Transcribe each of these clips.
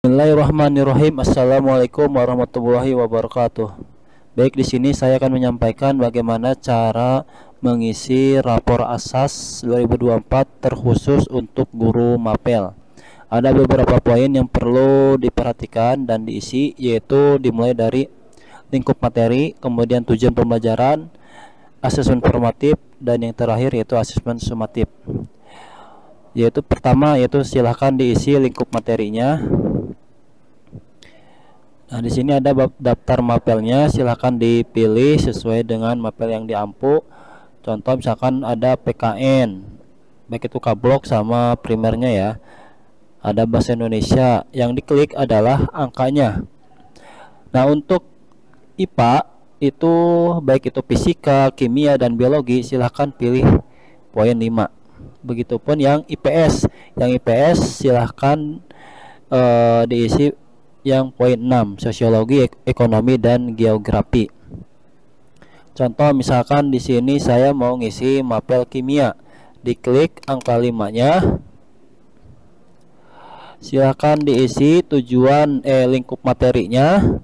Bismillahirrahmanirrahim. Assalamualaikum warahmatullahi wabarakatuh. Baik, di sini saya akan menyampaikan bagaimana cara mengisi rapor asas 2024 terkhusus untuk guru mapel. Ada beberapa poin yang perlu diperhatikan dan diisi, yaitu dimulai dari lingkup materi, kemudian tujuan pembelajaran, asesmen formatif, dan yang terakhir yaitu asesmen sumatif. Yaitu pertama yaitu silahkan diisi lingkup materinya. Nah, di sini ada daftar mapelnya, silahkan dipilih sesuai dengan mapel yang diampu. Contoh misalkan ada PKN, baik itu K-Block sama primernya ya. Ada bahasa Indonesia, yang diklik adalah angkanya. Nah, untuk IPA itu baik itu fisika, kimia, dan biologi, silahkan pilih poin 5. Begitupun yang IPS. Yang IPS silahkan diisi yang poin 6, sosiologi, ekonomi, dan geografi. Contoh misalkan di sini saya mau ngisi mapel kimia, diklik angka 5-nya. Silahkan diisi tujuan lingkup materinya.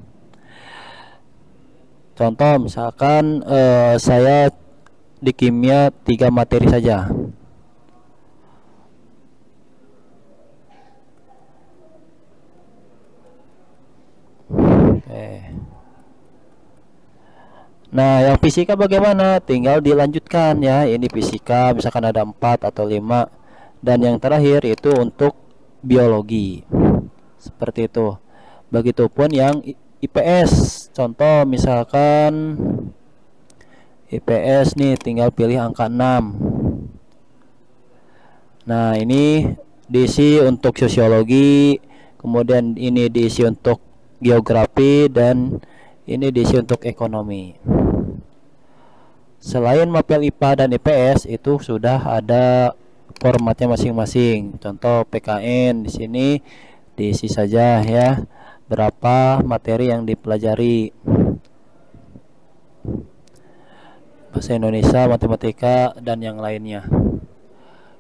Contoh misalkan saya di kimia 3 materi saja. Nah, yang fisika bagaimana? Tinggal dilanjutkan ya. Ini fisika, misalkan ada 4 atau 5. Dan yang terakhir itu untuk biologi. Seperti itu. Begitupun yang IPS. Contoh misalkan IPS nih, tinggal pilih angka 6. Nah, ini diisi untuk sosiologi, kemudian ini diisi untuk geografi, dan ini diisi untuk ekonomi. Selain mapel IPA dan IPS itu sudah ada formatnya masing-masing. Contoh PKN di sini diisi saja ya berapa materi yang dipelajari. Bahasa Indonesia, matematika, dan yang lainnya.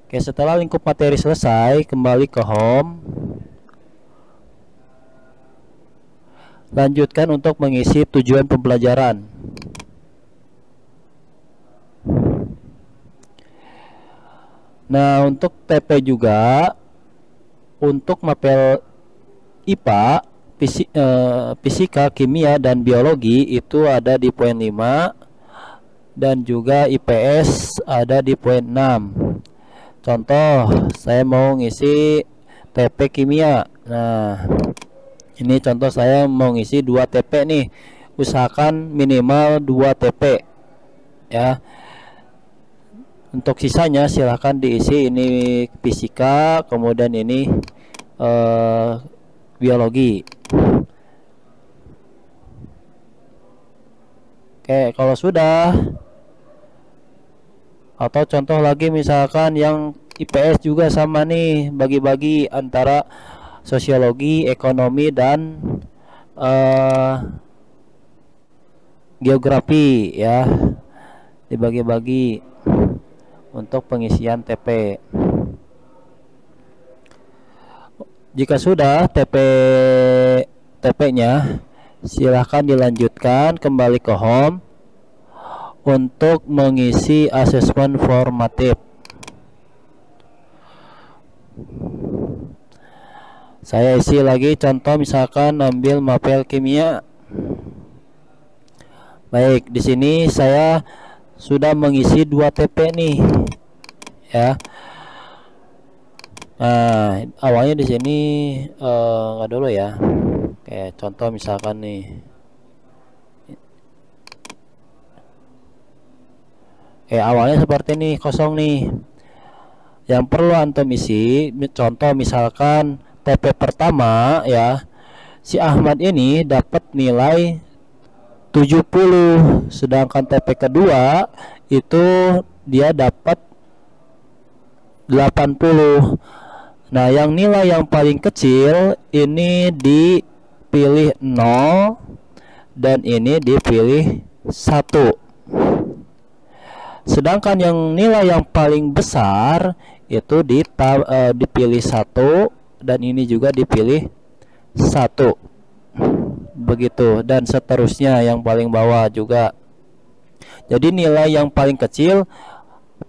Oke, setelah lingkup materi selesai, kembali ke home. Lanjutkan untuk mengisi tujuan pembelajaran. Nah, untuk TP juga, untuk mapel IPA, fisika, kimia, dan biologi itu ada di poin 5, dan juga IPS ada di poin 6. Contoh, saya mau ngisi TP kimia. Nah, ini contoh saya mau ngisi 2 TP nih. Usahakan minimal 2 TP ya. Untuk sisanya silahkan diisi ini fisika, kemudian ini biologi. Oke, kalau sudah, atau contoh lagi misalkan yang IPS juga sama nih, bagi-bagi antara sosiologi, ekonomi, dan geografi ya, dibagi-bagi untuk pengisian TP. Jika sudah TP-nya, silahkan dilanjutkan kembali ke home untuk mengisi asesmen formatif. Saya isi lagi, contoh misalkan ambil mapel kimia. Baik, di sini saya sudah mengisi 2 TP nih ya. Nah, awalnya di sini nggak dulu ya. Oke, contoh misalkan nih. Awalnya seperti ini, kosong nih. Yang perlu antum isi, contoh misalkan TP pertama ya, si Ahmad ini dapat nilai 70, sedangkan TP kedua itu dia dapat 80. Nah, yang nilai yang paling kecil ini dipilih 0 dan ini dipilih 1. Sedangkan yang nilai yang paling besar itu dipilih 1 dan ini juga dipilih 1 begitu, dan seterusnya yang paling bawah juga. Jadi nilai yang paling kecil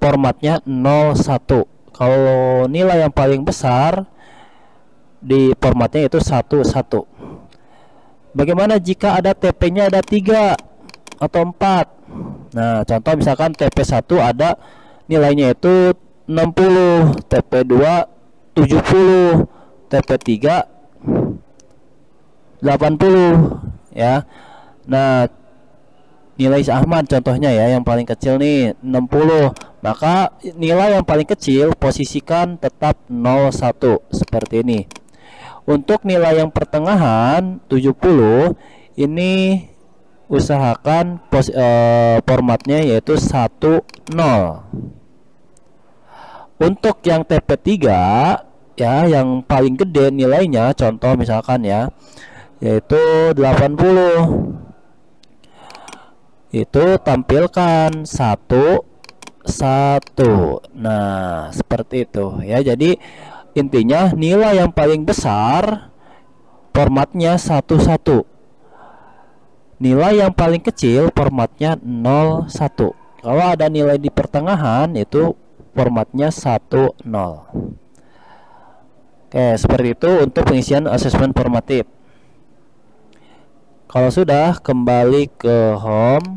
formatnya 01. Kalau nilai yang paling besar di formatnya itu 11. Bagaimana jika ada TP-nya ada 3 atau 4? Nah, contoh misalkan TP1 ada nilainya itu 60, TP2 70, TP3 80 ya. Nah, nilai Ahmad contohnya ya yang paling kecil nih 60, maka nilai yang paling kecil posisikan tetap 01 seperti ini. Untuk nilai yang pertengahan 70 ini usahakan formatnya yaitu 10. Untuk yang TP3 ya yang paling gede nilainya, contoh misalkan ya yaitu 80, itu tampilkan 1 1. Nah, seperti itu ya. Jadi intinya nilai yang paling besar formatnya 11. Nilai yang paling kecil formatnya 01. Kalau ada nilai di pertengahan itu formatnya 10. Oke, seperti itu untuk pengisian asesmen formatif. Kalau sudah, kembali ke home.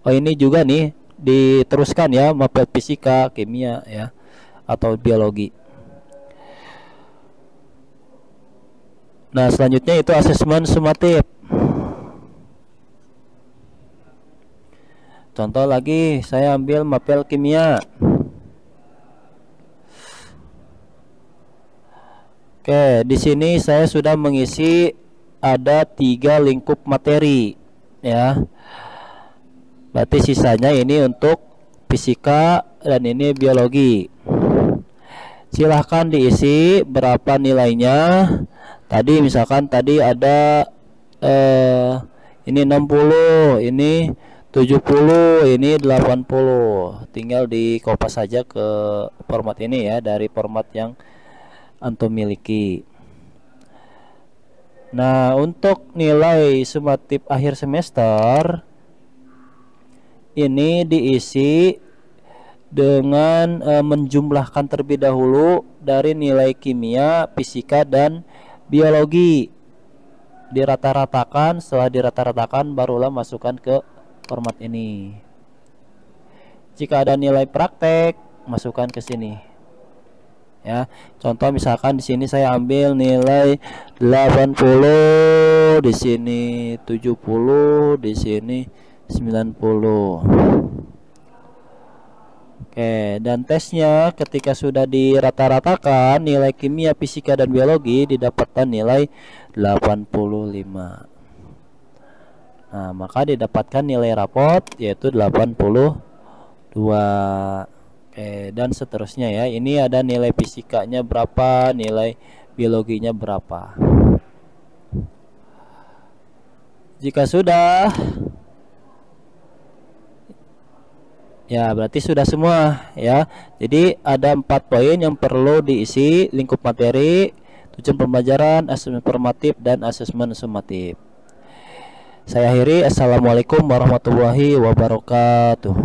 Oh, ini juga nih diteruskan ya, mapel fisika, kimia ya, atau biologi. Nah, selanjutnya itu asesmen sumatif. Contoh lagi, saya ambil mapel kimia. Oke, di sini saya sudah mengisi ada 3 lingkup materi ya. Berarti sisanya ini untuk fisika dan ini biologi. Silahkan diisi berapa nilainya. Tadi misalkan tadi ada ini 60, ini 70, ini 80. Tinggal di copy saja ke format ini ya, dari format yang antum miliki. Nah, untuk nilai sumatif akhir semester ini diisi dengan menjumlahkan terlebih dahulu dari nilai kimia, fisika, dan biologi. Dirata-ratakan, setelah dirata-ratakan barulah masukkan ke format ini. Jika ada nilai praktek, masukkan ke sini. Ya, contoh misalkan di sini saya ambil nilai 80, di sini 70, di sini 90. Oke, dan tesnya ketika sudah dirata-ratakan nilai kimia, fisika, dan biologi didapatkan nilai 85. Nah, maka didapatkan nilai rapot yaitu 82. Oke, dan seterusnya ya. Ini ada nilai fisikanya berapa, nilai biologinya berapa. Jika sudah, ya berarti sudah semua ya. Jadi ada 4 poin yang perlu diisi: lingkup materi, tujuan pembelajaran, asesmen formatif, dan asesmen sumatif. Saya akhiri. Assalamualaikum warahmatullahi wabarakatuh.